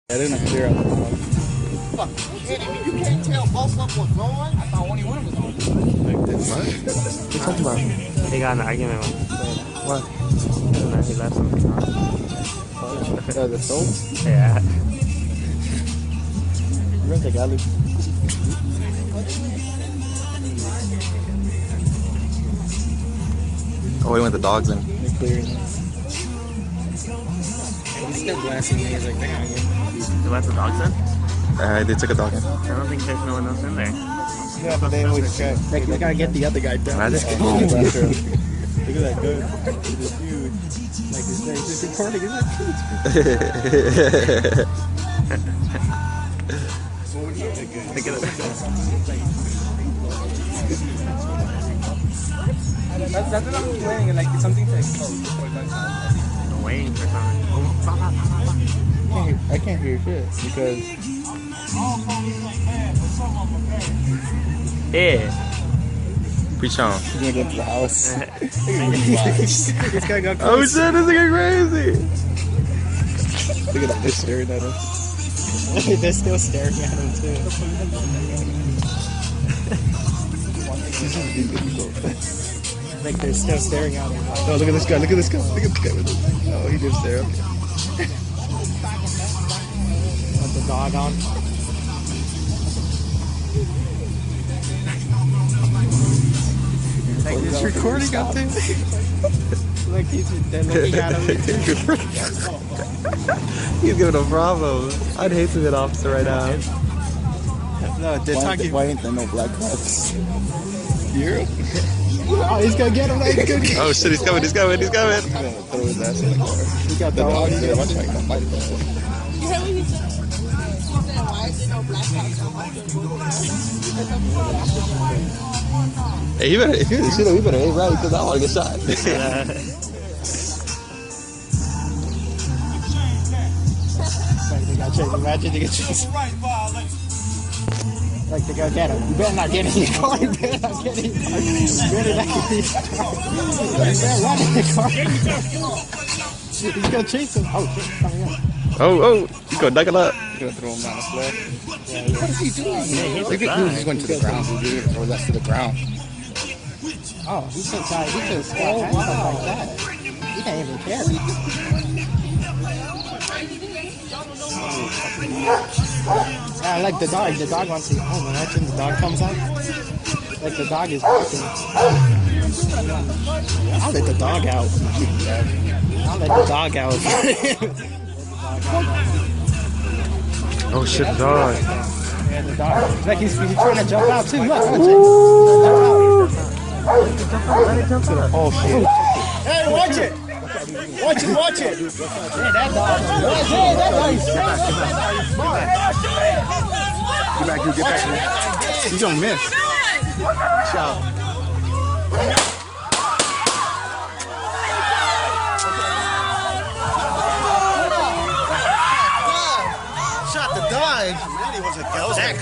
I didn't clear out the dog. Fuck, you can't tell both of them was on? I thought only one was on. Like this. What? What you talking about? They got in an argument once. What? And then he left something on. The soap? Yeah. You rent the galley. Oh, he went the dogs in. They're clearing it. He's still blasting me. He's like, they're gonna get. You let the dogs in? They took a dog in. I don't think there's no one else in there. Yeah, but they always check. They gotta get the other guy down. Imagine. Oh, that's true. Look at that goat. It's huge. Like, is this recording? Is that true? Look at it. That's what I'm playing, like something to explode before it goes out. I'm waiting for something. I can't hear shit because Yeah. Preach on. he's gonna go to the house. This guy got Oh shit, this nigga crazy. Look at that, they're staring at him. They're still staring at him too. Like they're still staring at him. Oh, look at this guy, look at this guy, look at this guy. Oh, he just there, okay. With the dog on. Like this recording up there. Like they're looking at him. He's giving a bravo. I'd hate to be an officer right now. No, they're talking. Why ain't there no black cops? Here? Oh, he's gonna get him. He's gonna get him. Oh shit, he's coming, he's coming, he's coming. He's gonna throw his ass in the car. He got The the dog dog. there, watch how he don't bite it. You heard what he said? He said, why is there no black cops on Hey, you better, if you're the shooter, you better hit right because I want to get shot. They got chased. Imagine they get chased. Like they go get him. You better not get in your car. You better not get in your car. You better not get in your car. You better run in your car. He's gonna chase him. Oh shit, he's coming in. Oh, he's gonna knuckle up. He's gonna throw him down the floor. What is he doing? Look at he just went to the ground. He's gonna throw that to the ground. Oh, he took squat hands like that. He can't even carry. I like the dog. The dog wants to. Oh, imagine the dog comes out. Like the dog is barking. I'll let the dog out. I'll let the dog out. Oh shit, dog. Yeah, the dog. Like he's trying to jump out too. Look. Oh shit. Hey, watch it. Watch it, watch it. Yeah, that dog. Hey, that dog is smart. Get back, get back. He's gonna miss. Shout. Shot the dog. Man, he was a ghost. That